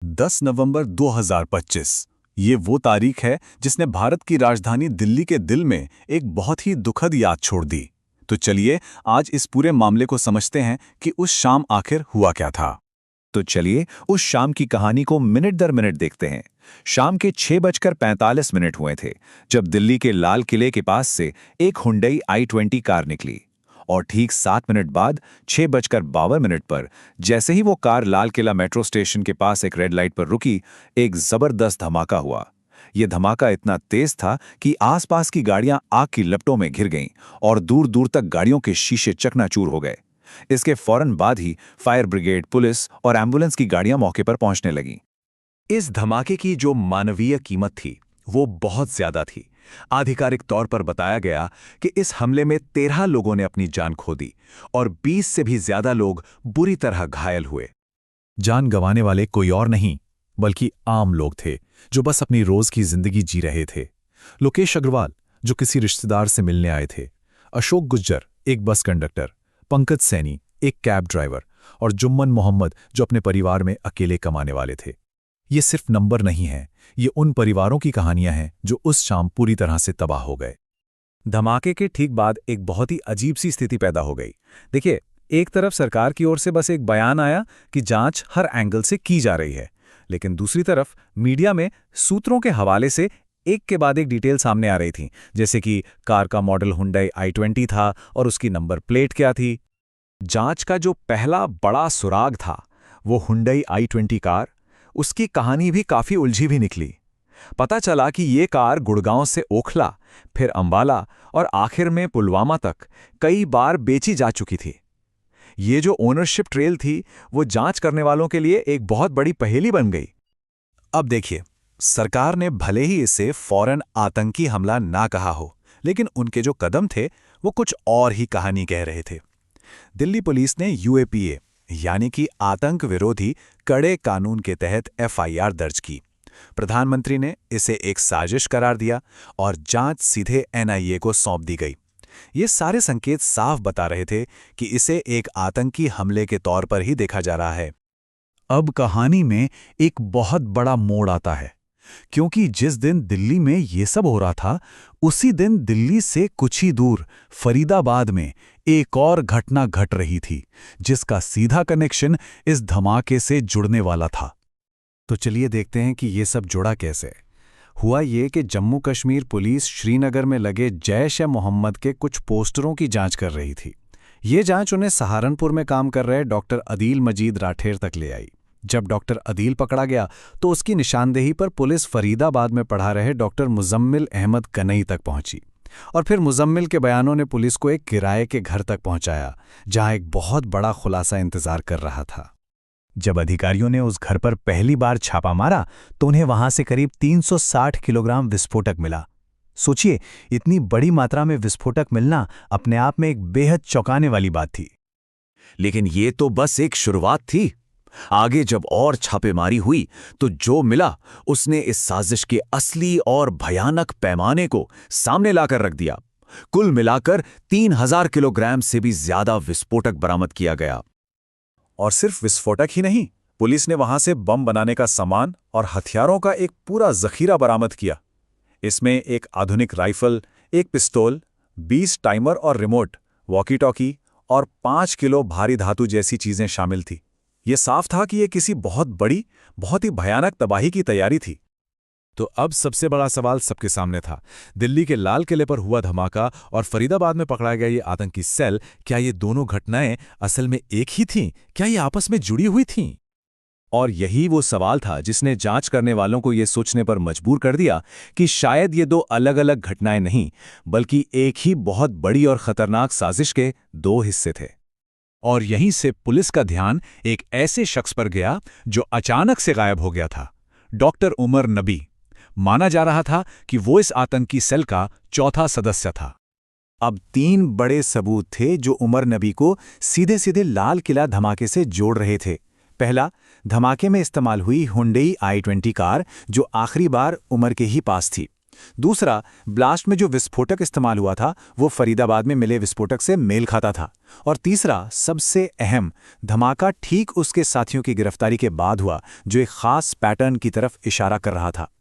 10 नवंबर 2025। ये वो तारीख है जिसने भारत की राजधानी दिल्ली के दिल में एक बहुत ही दुखद याद छोड़ दी। तो चलिए आज इस पूरे मामले को समझते हैं कि उस शाम आखिर हुआ क्या था। तो चलिए उस शाम की कहानी को मिनट दर मिनट देखते हैं। शाम के 6:45 हुए थे जब दिल्ली के लाल किले के पास से एक हुंडई i20 कार निकली और ठीक 7 मिनट बाद 6:52 पर जैसे ही वो car Lal Qila metro station के पास एक रेड लाइट पर रुकी, एक जबरदस्त धमाका हुआ। ये धमाका इतना तेज था कि आसपास की गाड़ियां आग की लपटों में घिर गईं और दूर दूर तक गाड़ियों के शीशे चकनाचूर हो गए। इसके फौरन बाद ही फायर ब्रिगेड, पुलिस और एम्बुलेंस की गाड़ियां मौके पर पहुंचने लगीं। इस धमाके की जो मानवीय कीमत थी वो बहुत ज्यादा थी। आधिकारिक तौर पर बताया गया कि इस हमले में 13 लोगों ने अपनी जान खो दी और 20 से भी ज्यादा लोग बुरी तरह घायल हुए। जान गंवाने वाले कोई और नहीं बल्कि आम लोग थे जो बस अपनी रोज की जिंदगी जी रहे थे। लोकेश अग्रवाल जो किसी रिश्तेदार से मिलने आए थे, अशोक गुज्जर एक बस कंडक्टर, पंकज सैनी एक कैब ड्राइवर और जुम्मन मोहम्मद जो अपने परिवार में अकेले कमाने वाले थे। ये सिर्फ नंबर नहीं है, ये उन परिवारों की कहानियां हैं जो उस शाम पूरी तरह से तबाह हो गए। धमाके के ठीक बाद एक बहुत ही अजीब सी स्थिति पैदा हो गई। देखिए, एक तरफ सरकार की ओर से बस एक बयान आया कि जांच हर एंगल से की जा रही है, लेकिन दूसरी तरफ मीडिया में सूत्रों के हवाले से एक के बाद एक डिटेल सामने आ रही थी, जैसे कि कार का मॉडल हुंडई i20 था और उसकी नंबर प्लेट क्या थी। जांच का जो पहला बड़ा सुराग था वो हुंडई i20 कार, उसकी कहानी भी काफी उलझी भी निकली। पता चला कि ये कार गुड़गांव से ओखला, फिर अंबाला और आखिर में पुलवामा तक कई बार बेची जा चुकी थी। ये जो ओनरशिप ट्रेल थी वो जांच करने वालों के लिए एक बहुत बड़ी पहेली बन गई। अब देखिए, सरकार ने भले ही इसे फौरन आतंकी हमला ना कहा हो, लेकिन उनके जो कदम थे वो कुछ और ही कहानी कह रहे थे। दिल्ली पुलिस ने UAPA यानी कि आतंक विरोधी कड़े कानून के तहत FIR दर्ज की। प्रधानमंत्री ने इसे एक साजिश करार दिया और जांच सीधे NIA को सौंप दी गई। ये सारे संकेत साफ बता रहे थे कि इसे एक आतंकी हमले के तौर पर ही देखा जा रहा है। अब कहानी में एक बहुत बड़ा मोड़ आता है, क्योंकि जिस दिन दिल्ली में ये सब हो रहा था, उसी दिन दिल्ली से कुछ ही दूर फरीदाबाद में एक और घटना घट रही थी जिसका सीधा कनेक्शन इस धमाके से जुड़ने वाला था। तो चलिए देखते हैं कि ये सब जुड़ा कैसे। हुआ ये कि जम्मू कश्मीर पुलिस श्रीनगर में लगे जैश-ए-मोहम्मद के कुछ पोस्टरों की जांच कर रही थी। ये जांच उन्हें सहारनपुर में काम कर रहे डॉक्टर अदील मजीद राठेर तक ले आई। जब डॉक्टर अदील पकड़ा गया तो उसकी निशानदेही पर पुलिस फरीदाबाद में पढ़ा रहे डॉक्टर मुजम्मिल अहमद कनई तक पहुंची और फिर मुजम्मिल के बयानों ने पुलिस को एक किराए के घर तक पहुंचाया जहां एक बहुत बड़ा खुलासा इंतजार कर रहा था। जब अधिकारियों ने उस घर पर पहली बार छापा मारा तो उन्हें वहां से करीब 360 किलोग्राम विस्फोटक मिला। सोचिए, इतनी बड़ी मात्रा में विस्फोटक मिलना अपने आप में एक बेहद चौंकाने वाली बात थी। लेकिन ये तो बस एक शुरुआत थी। आगे जब और छापेमारी हुई तो जो मिला उसने इस साजिश के असली और भयानक पैमाने को सामने लाकर रख दिया। कुल मिलाकर 3000 किलोग्राम से भी ज्यादा विस्फोटक बरामद किया गया। और सिर्फ विस्फोटक ही नहीं, पुलिस ने वहां से बम बनाने का सामान और हथियारों का एक पूरा जखीरा बरामद किया। इसमें एक आधुनिक राइफल, एक पिस्तौल, 20 टाइमर और रिमोट, वॉकी टॉकी और 5 किलो भारी धातु जैसी चीजें शामिल थी। ये साफ था कि ये किसी बहुत बड़ी, बहुत ही भयानक तबाही की तैयारी थी। तो अब सबसे बड़ा सवाल सबके सामने था। दिल्ली के लाल किले पर हुआ धमाका और फरीदाबाद में पकड़ा गया ये आतंकी सेल, क्या ये दोनों घटनाएं असल में एक ही थीं? क्या ये आपस में जुड़ी हुई थीं? और यही वो सवाल था जिसने जांच करने वालों को ये सोचने पर मजबूर कर दिया कि शायद ये दो अलग अलग घटनाएं नहीं, बल्कि एक ही बहुत बड़ी और खतरनाक साजिश के दो हिस्से थे। और यहीं से पुलिस का ध्यान एक ऐसे शख्स पर गया जो अचानक से गायब हो गया था, डॉक्टर उमर नबी। माना जा रहा था कि वो इस आतंकी सेल का चौथा सदस्य था। अब 3 बड़े सबूत थे जो उमर नबी को सीधे सीधे लाल किला धमाके से जोड़ रहे थे। पहला, धमाके में इस्तेमाल हुई हुंडई i20 कार जो आखिरी बार उमर के ही पास थी। दूसरा, ब्लास्ट में जो विस्फोटक इस्तेमाल हुआ था वो फरीदाबाद में मिले विस्फोटक से मेल खाता था। और तीसरा, सबसे अहम, धमाका ठीक उसके साथियों की गिरफ्तारी के बाद हुआ जो एक खास पैटर्न की तरफ इशारा कर रहा था।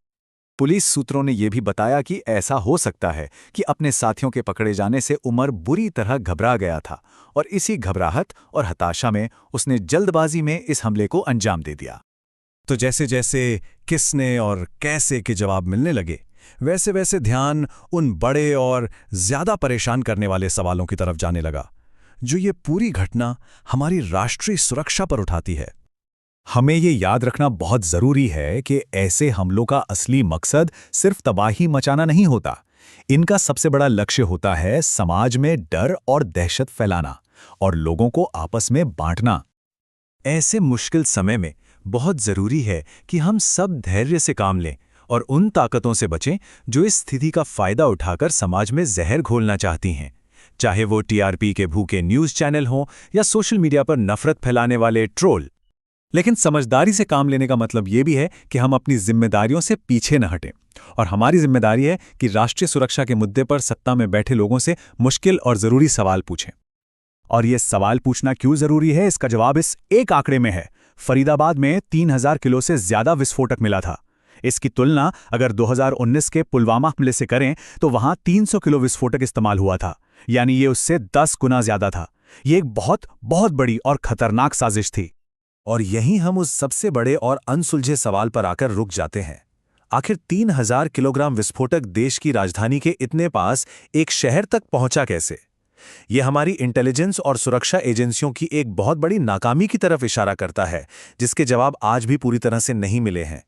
पुलिस सूत्रों ने यह भी बताया कि ऐसा हो सकता है कि अपने साथियों के पकड़े जाने से उमर बुरी तरह घबरा गया था और इसी घबराहट और हताशा में उसने जल्दबाजी में इस हमले को अंजाम दे दिया। तो जैसे जैसे किसने और कैसे के जवाब मिलने लगे, वैसे वैसे ध्यान उन बड़े और ज्यादा परेशान करने वाले सवालों की तरफ जाने लगा, जो ये पूरी घटना हमारी राष्ट्रीय सुरक्षा पर उठाती है। हमें ये याद रखना बहुत जरूरी है कि ऐसे हमलों का असली मकसद सिर्फ तबाही मचाना नहीं होता। इनका सबसे बड़ा लक्ष्य होता है समाज में डर और दहशत फैलाना और लोगों को आपस में बांटना। ऐसे मुश्किल समय में बहुत जरूरी है कि हम सब धैर्य से काम लें और उन ताकतों से बचें जो इस स्थिति का फायदा उठाकर समाज में जहर घोलना चाहती हैं, चाहे वो टीआरपी के भूखे न्यूज़ चैनल हों या सोशल मीडिया पर नफरत फैलाने वाले ट्रोल। लेकिन समझदारी से काम लेने का मतलब ये भी है कि हम अपनी जिम्मेदारियों से पीछे न हटें। और हमारी जिम्मेदारी है कि राष्ट्रीय सुरक्षा के मुद्दे पर सत्ता में बैठे लोगों से मुश्किल और जरूरी सवाल पूछें। और ये सवाल पूछना क्यों जरूरी है, इसका जवाब इस एक आंकड़े में है। फरीदाबाद में 3000 किलो से ज्यादा विस्फोटक मिला था। इसकी तुलना अगर 2019 के पुलवामा हमले से करें तो वहां 300 किलो विस्फोटक इस्तेमाल हुआ था, यानी ये उससे 10 गुना ज्यादा था। ये एक बहुत बहुत बड़ी और खतरनाक साजिश थी। और यहीं हम उस सबसे बड़े और अनसुलझे सवाल पर आकर रुक जाते हैं। आखिर 3000 किलोग्राम विस्फोटक देश की राजधानी के इतने पास एक शहर तक पहुंचा कैसे? यह हमारी इंटेलिजेंस और सुरक्षा एजेंसियों की एक बहुत बड़ी नाकामी की तरफ इशारा करता है, जिसके जवाब आज भी पूरी तरह से नहीं मिले हैं।